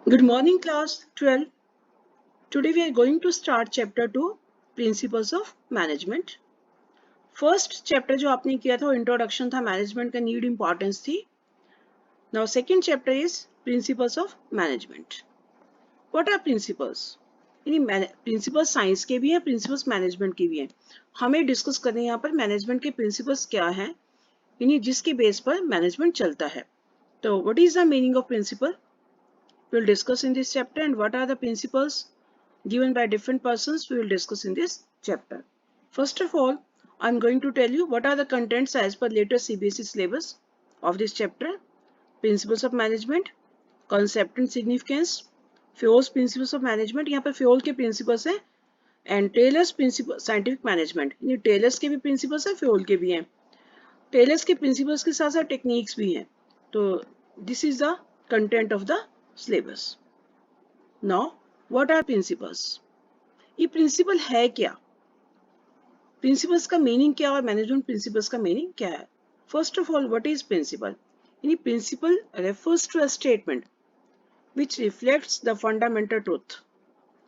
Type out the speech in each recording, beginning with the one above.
Good morning, class 12. Today we are going to start chapter 2, Principles of Management. First chapter जो आपने किया था वो इंट्रोडक्शन था, मैनेजमेंट का नीड इंपॉर्टेंस थी. Now second chapter is Principles of Management. What are principles? यानी principles science के भी हैं, प्रिंसिपल्स मैनेजमेंट के भी हैं. हमें डिस्कस करने यहाँ पर मैनेजमेंट के प्रिंसिपल्स क्या हैं, यानी जिसके बेस पर मैनेजमेंट चलता है. तो what is the meaning of principle? We'll discuss in this chapter, and what are the principles given by different persons we will discuss in this chapter. First of all, I'm going to tell you what are the contents as per latest CBSE syllabus of this chapter. Principles of management, concept and significance, Fayol's principles of management. यहाँ पर Fayol के principles हैं, and Taylor's principle scientific management. ये Taylor's के भी principles हैं, Fayol के भी हैं. Taylor's के principles के साथ साथ techniques भी हैं. तो this is the content of the syllabus. Now, what are principles? ये प्रिंसिपल है क्या? प्रिंसिपल्स का मीनिंग क्या और मैनेजमेंट प्रिंसिपल्स का मीनिंग क्या है? First of all, what is principle? यानी principle refers to a statement which reflects the fundamental truth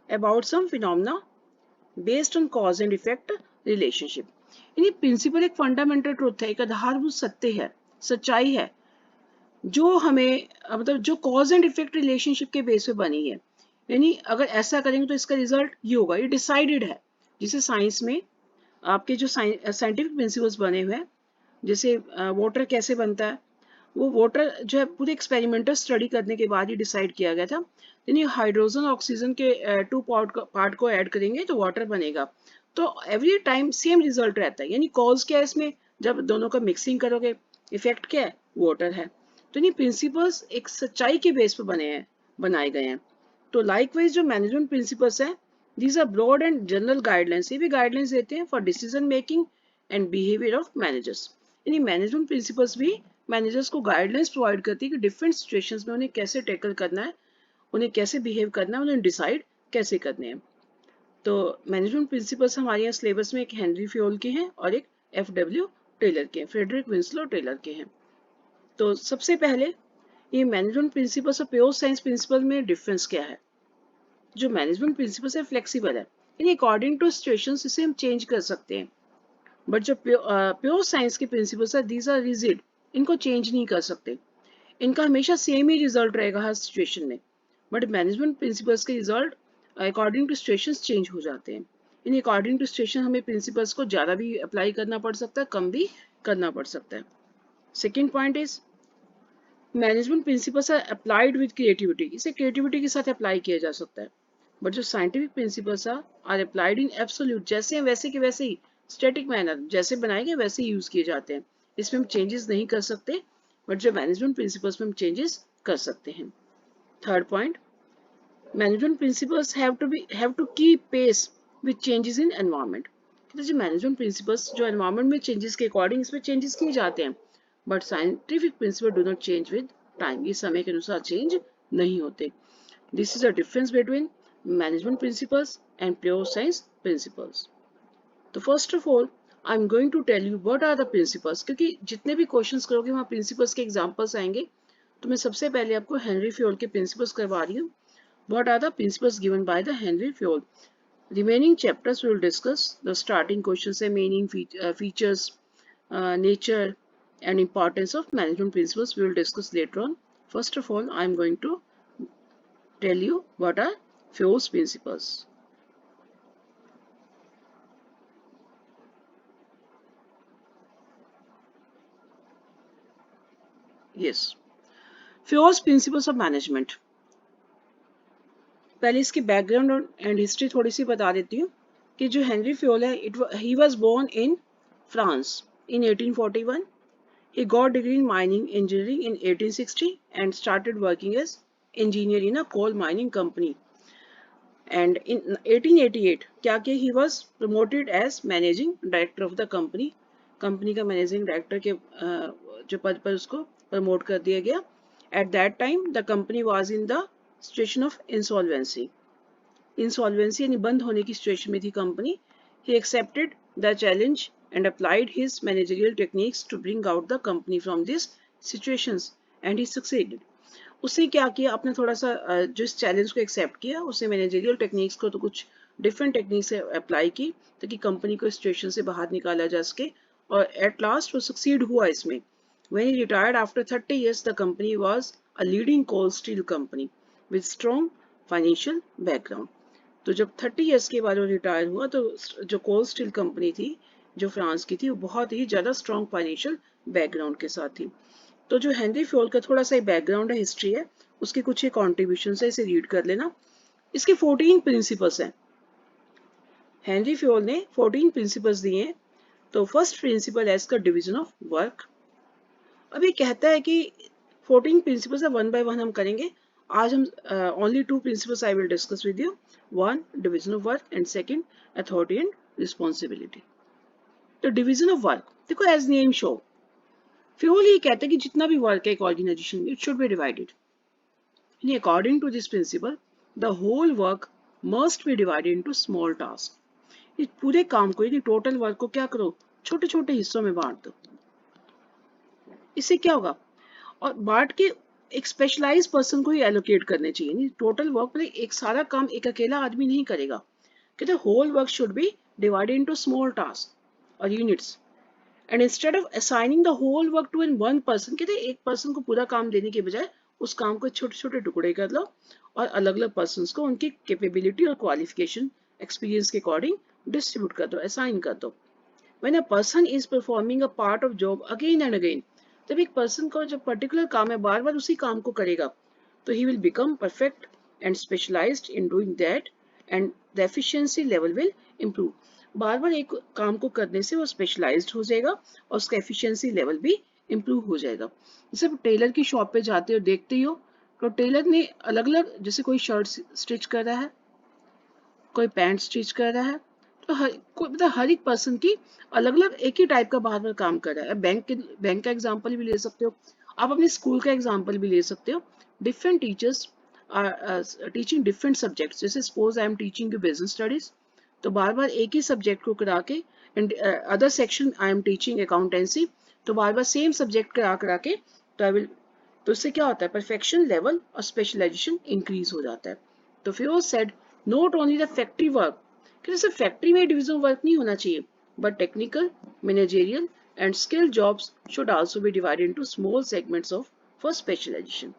about some phenomena based on cause and effect relationship. यानी प्रिंसिपल एक fundamental truth है, एक आधारभूत सत्य है, सच्चाई है, जो हमें मतलब जो कॉज एंड इफेक्ट रिलेशनशिप के बेस पे बनी है. यानी अगर ऐसा करेंगे तो इसका रिजल्ट ये होगा, ये डिसाइडेड है. जिसे साइंस में आपके जो साइंटिफिक प्रिंसिपल्स बने हुए हैं, जैसे वाटर कैसे बनता है, वो वाटर जो है पूरे एक्सपेरिमेंटल स्टडी करने के बाद ही डिसाइड किया गया था. यानी हाइड्रोजन ऑक्सीजन के टू पार्ट को ऐड करेंगे तो वाटर बनेगा. तो एवरी टाइम सेम रिजल्ट रहता है. यानी कॉज क्या है इसमें, जब दोनों का मिक्सिंग करोगे, इफेक्ट क्या है, वाटर है. तो ये प्रिंसिपल्स एक सच्चाई के बेस पर बनाए गए हैं. तो लाइकवाइज जो मैनेजमेंट प्रिंसिपल्स हैं, these are broad and general guidelines. ये भी गाइडलाइंस देते हैं for decision making and behaviour of managers. यानी मैनेजमेंट प्रिंसिपल्स भी मैनेजर्स को गाइडलाइंस प्रोवाइड करती है कि डिफरेंट सिचुएशंस में उन्हें कैसे टैकल करना है, उन्हें कैसे बिहेव करना है, उन्हें डिसाइड कैसे करने हैं. तो मैनेजमेंट प्रिंसिपल्स हमारे यहाँ सिलेबस में एक हेनरी फ्योल के हैं और एक FW टेलर के हैं, फ्रेडरिक विंसलो टेलर के हैं. तो सबसे पहले ये मैनेजमेंट प्रिंसिपल्स और प्योर साइंस प्रिंसिपल में डिफरेंस क्या है? जो मैनेजमेंट प्रिंसिपल्स है फ्लेक्सिबल है, यानी अकॉर्डिंग टू सिचुएशंस इसे हम चेंज कर सकते हैं. बट जो प्योर साइंस के प्रिंसिपल्स है, दीज आर रिजिड, इनको चेंज नहीं कर सकते. इनका हमेशा सेम ही रिजल्ट रहेगा हर सिचुएशन में. बट मैनेजमेंट प्रिंसिपल्स के result according to situations change हो जाते हैं. यानी अकॉर्डिंग टू सिचुएशन हमें प्रिंसिपल्स को ज़्यादा भी अप्लाई करना पड़ सकता है, कम भी करना पड़ सकता है. Second point is management principles are applied with creativity. इसे क्रिएटिविटी के साथ अप्लाई किया जा सकता है. बट जो scientific principles are applied in absolute, जैसे हैं वैसे के वैसे ही, स्टैटिक मैनर, जैसे बनाए गए वैसे ही यूज किए जाते हैं. इसमें हम चेंजेस नहीं कर सकते. बट जो मैनेजमेंट प्रिंसिपल्स में हम चेंजेस कर सकते हैं. Third point, management principles have to keep pace with changes in environment. जो मैनेजमेंट प्रिंसिपल्स जो एनवायरनमेंट में चेंजेस के अकॉर्डिंग इसमें चेंजेस किए जाते हैं. But scientific principle do not change with time. ये समय के अनुसार चेंज नहीं होते. This is a difference between management principles and pure science principles. तो first of all, I'm going to tell you what are the principles. क्योंकि जितने भी क्वेश्चंस करोगे वहाँ principles के एग्जांपल्स आएंगे. तो मैं सबसे पहले आपको हेनरी फ्योल के principles करवा रही हूँ. What are the principles given by the Henry Fayol? Remaining chapters we will discuss. The starting questions say meaning, features, nature, and importance of management principles. We will discuss later on. First of all, I'm going to tell you what are Fayol's principles. Yes, Fayol's principles of management. पहले इसकी background and history थोड़ी सी बता देती हूँ कि जो Henri Fayol है, he was born in France in 1841. He got degree in mining engineering in 1860 and started working as engineer in a coal mining company. And in 1888 क्या किया, he was promoted as managing director of the company. Company का managing director के जो पद पर उसको promote कर दिया गया. At that time the company was in the situation of insolvency. Insolvency यानी बंद होने की सिचुएशन में थी company. He accepted the challenge and applied his managerial techniques to bring out the company from these situations, and he succeeded. उसने क्या किया, आपने थोड़ा सा जिस चैलेंज को एक्सेप्ट किया, उसने मैनेजरियल टेक्निक्स को तो कुछ डिफरेंट टेक्निक से अप्लाई की ताकि कंपनी को सिचुएशन से बाहर निकाला जा सके, और एट लास्ट वो सक्सीड हुआ इसमें. When he retired after 30 years, the company was a leading coal steel company with strong financial background. तो जब 30 इयर्स के बाद वो रिटायर हुआ तो जो कोल स्टील कंपनी थी जो फ्रांस की थी वो बहुत ही ज़्यादा स्ट्रॉन्ग फाइनेंशियल बैकग्राउंड के साथ थी. तो जो हेनरी फ्योल का थोड़ा सा बैकग्राउंड है, हिस्ट्री है, उसके कुछ ही कॉन्ट्रीब्यूशन है, इसे रीड कर लेना. इसके 14 प्रिंसिपल्स हैं. हेनरी फ्योल ने 14 प्रिंसिपल्स दिए हैं. तो फर्स्ट प्रिंसिपल है इसका डिवीजन ऑफ वर्क. अब ये कहता है कि 14 प्रिंसिपल्स है, वन बाय वन हम करेंगे. आज हम only 2 principles I will discuss with you. One, division of work, and second, authority and responsibility. तो डिवीजन ऑफ वर्क देखो, एज नेम शो, फ्योल ये कहते हैं कि जितना भी वर्क है एक ऑर्गेनाइजेशन में, it should be divided. According to this principle, the whole work must be divided into small task. इस पूरे काम को, यानी टोटल वर्क को क्या करो, छोटे छोटे हिस्सों में बांट दो. इससे क्या होगा, और बांट के एक स्पेशलाइज पर्सन को ही एलोकेट करने चाहिए. टोटल वर्क में एक सारा काम एक अकेला आदमी नहीं करेगा. कहते whole work should be divided into small task और units, and instead of assigning the whole work to one person, कहते एक पर्सन को पूरा काम देने के बजाय उस काम को छोटे छोटे टुकड़े कर लो और अलग अलग पर्सन को उनकी कैपेबिलिटी और क्वालिफिकेशन एक्सपीरियंस के अकॉर्डिंग डिस्ट्रीब्यूट कर दो, असाइन कर दो. When a person is performing a part of job again and again, जब एक पर्सन को जब पर्टिकुलर काम है बार बार उसी काम को करेगा तो ही will become perfect and specialized in doing that, and the efficiency level will improve. बार बार एक काम को करने से वो स्पेशलाइज्ड हो जाएगा और उसका एफिशिएंसी लेवल भी इम्प्रूव हो जाएगा. जैसे टेलर की शॉप पे जाते हो, देखते ही हो, तो टेलर ने अलग अलग, जैसे कोई शर्ट स्टिच कर रहा है, कोई पैंट स्टिच कर रहा है, तो मतलब हर एक पर्सन की अलग अलग एक ही टाइप का बार बार काम कर रहा है. बैंक का एग्जांपल भी ले सकते हो, आप अपने स्कूल का एग्जांपल भी ले सकते हो. Different teachers are teaching different subjects. जैसे suppose I am teaching you business studies, तो बार बार एक ही सब्जेक्ट को करा के, and other section I am teaching accountancy, तो बार बार सेम सब्जेक्ट करा के, तो इससे क्या होता है, परफेक्शन लेवल और स्पेशलाइजेशन इंक्रीज हो जाता है. तो फिर said not only the factory work, कि सिर्फ फैक्ट्री में डिवीजन वर्क नहीं होना चाहिए, but technical, managerial and skill jobs should also be divided into small segments of for specialisation.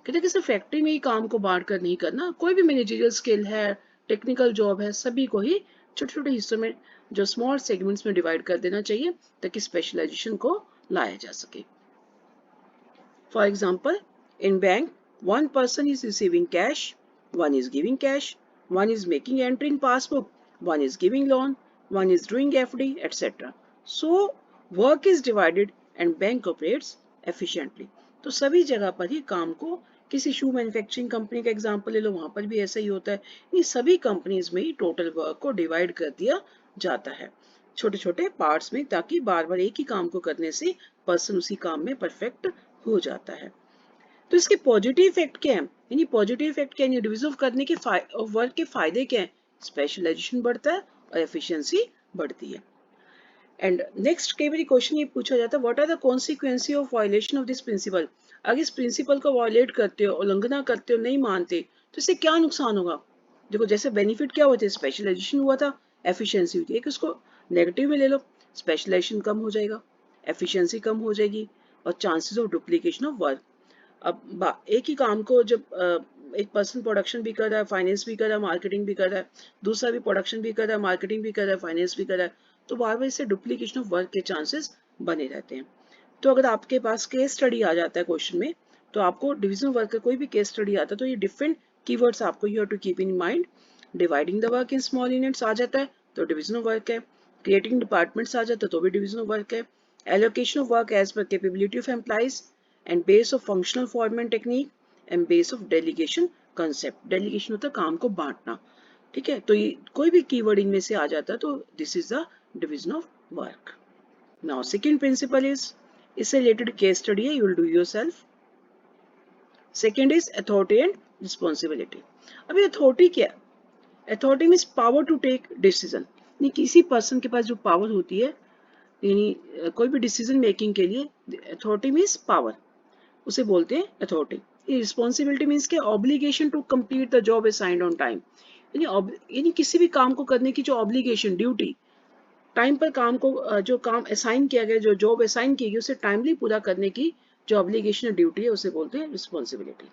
कहते कि सिर्फ फैक्ट्री में ही काम को बांट कर नहीं करना, कोई भी मैनेजरियल स्किल है, टेक्निकल जॉब है, सभी को ही छोटे छोटे हिस्सों में, जो स्मॉल सेगमेंट्स में डिवाइड कर देना चाहिए ताकि स्पेशलाइजेशन को लाया जा सके. For example, in bank one person is receiving cash, one is giving cash, one is making entry in passbook, one is giving loan, one is doing FD, etc. So work is divided and bank operates efficiently. तो सभी जगह पर ही काम को, किसी शू manufacturing company का example ले लो, वहां पर भी ऐसा ही होता है. ये सभी कंपनीज में ही टोटल वर्क को डिवाइड कर दिया जाता है छोटे छोटे पार्ट्स में, ताकि बार बार एक ही काम को करने से पर्सन उसी काम में परफेक्ट हो जाता है. तो इसके पॉजिटिव इफेक्ट क्या है, यानी पॉजिटिव इफेक्ट क्या है, डिवीजन ऑफ करने के वर्क के फायदे क्या है, स्पेशलाइजेशन बढ़ता है और एफिशिएंसी बढ़ती है. एंड नेक्स्ट कई बार क्वेश्चन ये पूछा जाता है, what are the consequence of violation of this principle. अगर इस प्रिंसिपल को वायलेट करते हो, उल्लंघना करते हो, नहीं मानते, तो इससे क्या नुकसान होगा. देखो, जैसे बेनिफिट क्या हुआ था, स्पेशलाइजेशन हुआ था, एफिशिएंसी हुई थी. एक उसको नेगेटिव में ले लो, स्पेशलाइजेशन कम हो जाएगा, एफिशिएंसी कम हो जाएगी, और chances of duplication of work. अब एक ही काम को जब एक पर्सन प्रोडक्शन भी कर रहा है, फाइनेंस भी कर रहा है, मार्केटिंग भी कर रहा है, दूसरा भी प्रोडक्शन भी कर रहा है, मार्केटिंग भी कर रहा है, फाइनेंस भी कर रहा है, तो बार बार इससे डुप्लीकेशन ऑफ वर्क के चांसेस बने रहते हैं. तो अगर आपके पास केस स्टडी आ जाता है क्वेश्चन में, तो आपको डिवीजन वर्क का कोई भी केस स्टडी आता है तो ये डिफरेंट कीवर्ड्स आपको you have to keep in mind. Dividing the work in small units आ जाता है तो डिवीजन ऑफ वर्क है. क्रिएटिंग डिपार्टमेंट्स आ जाता है तो भी डिवीजन ऑफ वर्क है. Allocation of work as per capability of employees, and base of functional foreman technique, and base of delegation concept. delegation होता है काम को बांटना. ठीक है, तो ये कोई भी कीवर्ड इनमें से आ जाता है तो this is the division of work. Now second principle is, इससे रिलेटेड केस स्टडी है, you will do yourself. Second is authority and responsibility. अभी अथॉरिटी क्या है, authority means power to take decision. नहीं, किसी पर्सन के पास जो पावर होती है, यानी कोई भी डिसीजन मेकिंग के लिए, अथॉरिटी मीन्स पावर, उसे बोलते हैं अथॉरिटी. रिस्पॉन्सिबिलिटी मीन्स के obligation to complete the job assigned on time, यानी किसी भी काम को करने की जो ऑब्लिगेशन, ड्यूटी, टाइम पर काम को जो काम असाइन किया गया, जो जॉब असाइन की गई उसे टाइमली पूरा करने की जो ऑब्लिगेशन ड्यूटी है उसे बोलते हैं रिस्पॉन्सिबिलिटी।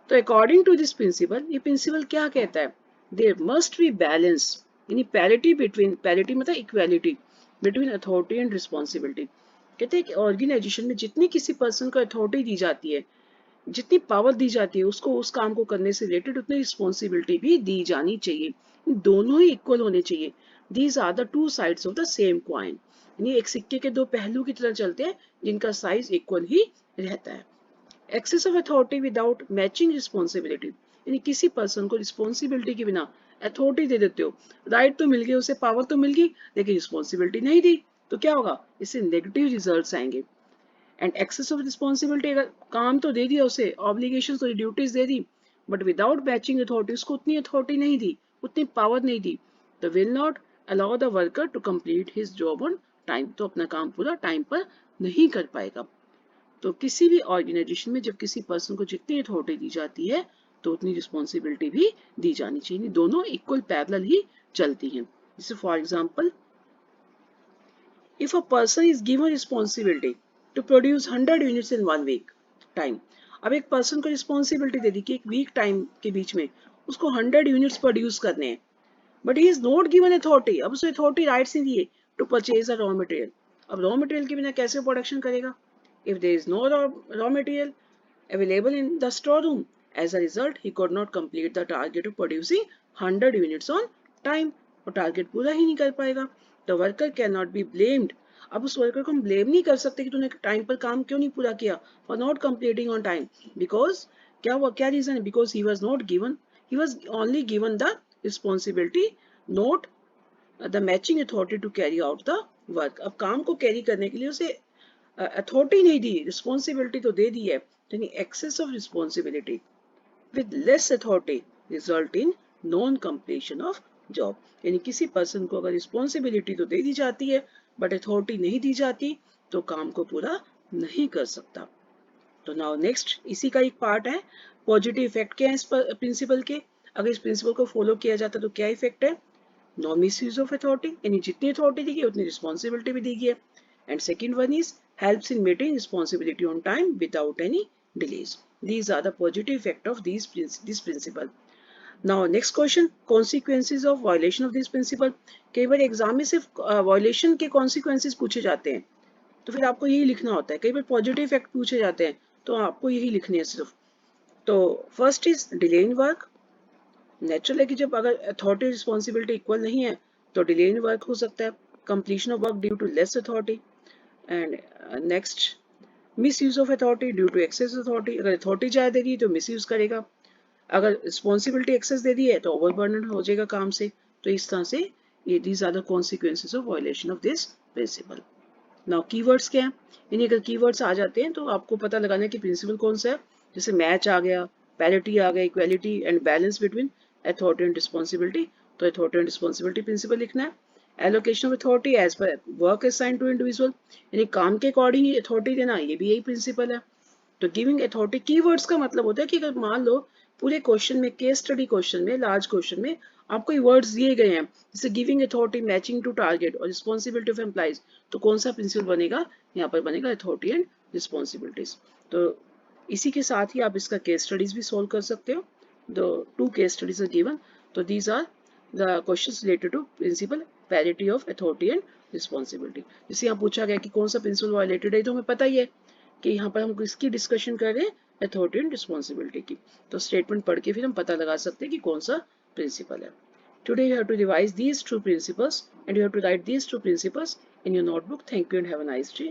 तो अकॉर्डिंग टू दिस प्रिंसिपल, ये प्रिंसिपल क्या कहता है, देयर मस्ट बी बैलेंस, यानी पैरिटी बिटवीन, पैरिटी मतलब equality between authority and responsibility. कहते हैं कि ऑर्गेनाइजेशन में जितनी किसी पर्सन को अथॉरिटी दी जाती है, जितनी पावर दी जाती है उसको उस काम को करने से रिलेटेड, उतनी रिस्पॉन्सिबिलिटी भी दी जानी चाहिए, दोनों ही इक्वल होने चाहिए। These are the two sides of the same coin, यानी एक सिक्के के दो पहलू की तरह चलते हैं जिनका साइज इक्वल ही रहता है। Excess of authority without matching responsibility, यानी किसी पर्सन को रिस्पॉन्सिबिलिटी के बिना अथॉरिटी दे देते हो, राइट तो मिल गई उसे, पावर तो मिल गई, लेकिन रिस्पॉन्सिबिलिटी नहीं दी, तो क्या होगा, इससे नेगेटिव रिजल्ट्स आएंगे। एंड एक्सेस ऑफ रिस्पॉन्सिबिलिटी, अगर काम तो दे दिया उसे, ऑब्लिगेशन तो duties they the, but without matching authority, उसको उतनी अथॉरिटी नहीं दी, उतनी पावर नहीं दी, तो will not allow the worker to complete his job on time, तो अपना काम पूरा टाइम पर नहीं कर पाएगा। तो किसी भी ऑर्गेनाइजेशन में जब किसी पर्सन को जितनी अथॉरिटी दी जाती है तो उतनी रिस्पॉन्सिबिलिटी भी दी जानी चाहिए, दोनों इक्वल पैरेलल ही चलती हैं। जैसे for example, if a person is given responsibility to produce 100 units in 1 week time, अब एक पर्सन को रिस्पॉन्सिबिलिटी दे दी कि एक वीक टाइम के बीच में उसको 100 यूनिट्स प्रोड्यूस करने हैं, but he is not given authority, अब उसे अथॉरिटी राइट्स नहीं दिए to purchase a raw material, अब रॉ मटेरियल के बिना कैसे प्रोडक्शन करेगा, if there is no raw material available in the storeroom, as a result he could not complete the target of producing 100 units on time, और target पूरा ही नहीं कर पाएगा। the worker cannot be blamed, अब उस worker को हम blame नहीं कर सकते कि तूने टाइम पर काम क्यों नहीं पूरा किया, for not completing on time, because क्या हुआ, क्या रीजन है, because he was not given, he was only given the responsibility, not the matching authority to carry out the work, अब काम को कैरी करने के लिए उसे अथॉरिटी नहीं दी, रिस्पॉन्सिबिलिटी तो दे दी है, यानी excess of responsibility with less authority result in non completion of job, यानी किसी पर्सन को अगर रिस्पॉन्सिबिलिटी तो दे दी जाती है बट अथॉरिटी नहीं दी जाती तो काम को पूरा नहीं कर सकता। तो नाउ नेक्स्ट इसी का एक पार्ट है, पॉजिटिव इफेक्ट क्या है इस प्रिंसिपल के, अगर इस प्रिंसिपल को फॉलो किया जाता तो क्या इफेक्ट है, नो मिसयूज ऑफ अथॉरिटी, यानी जितनी अथॉरिटी दी गई उतनी रिस्पॉन्सिबिलिटी भी दी गई है, and second one is helps in meeting responsibility on time without any delays. These are the positive effect of this principle. Now next question, consequences of violation of this principle. कई बार exam में सिर्फ violation के consequences पूछे जाते हैं तो फिर आपको यही लिखना होता है, कई बार पॉजिटिव इफेक्ट पूछे जाते हैं तो आपको यही लिखने हैं सिर्फ। तो first is delay in work, natural है कि जब अगर अथॉरिटी रिस्पॉन्सिबिलिटी इक्वल नहीं है तो डिले इन वर्क हो सकता है, completion of work due to less authority, and next misuse of authority due to excess authority, अगर अथॉरिटी ज़्यादा दे दी तो मिसयूज करेगा, अगर रिस्पॉन्सिबिलिटी एक्सेस दे दी है तो ओवरबर्डन हो जाएगा काम से, तो इस तरह से ये these are the consequences of violation of this principle. Now keywords क्या है, यानी अगर कीवर्ड्स आ जाते हैं तो आपको पता लगाना है कि प्रिंसिपल कौन सा है, जैसे मैच आ गया, पैरिटी आ गया, equality and balance between authority and responsibility, तो अथॉरिटी एंड रिस्पॉन्सिबिलिटी प्रिंसिपल लिखना है। Allocation of authority as per work assign to individual, यानी काम के अकॉर्डिंग ही अथॉरिटी देना, ये भी यही प्रिंसिपल है। तो गिविंग अथॉरिटी, कीवर्ड्स का मतलब होता है कि अगर मान लो पूरे क्वेश्चन में, केस स्टडी क्वेश्चन में, लार्ज क्वेश्चन में आपको ये वर्ड्स दिए गए हैं जैसे giving authority, matching to target और रिस्पॉन्सिबिलिटी ऑफ एम्प्लॉइज, तो कौन सा प्रिंसिपल बनेगा, यहाँ पर बनेगा अथॉरिटी एंड रिस्पॉन्सिबिलिटीज। तो इसी के साथ ही आप इसका केस स्टडीज भी सोल्व कर सकते हो, the 2 case studies are given, तो these are the questions related to principle parity of authority and responsibility. जैसे यहाँ पूछा गया कि कौन सा प्रिंसिपल वायलेटेड है, तो हमें पता ही है कि यहाँ पर हम किसकी डिस्कशन कर रहे हैं, अथॉरिटी एंड रिस्पॉन्सिबिलिटी की, तो स्टेटमेंट पढ़ के फिर हम पता लगा सकते हैं कि कौन सा प्रिंसिपल है। Today you have to revise these 2 principles and you have to write these 2 principles in your notebook. Thank you and have a nice day.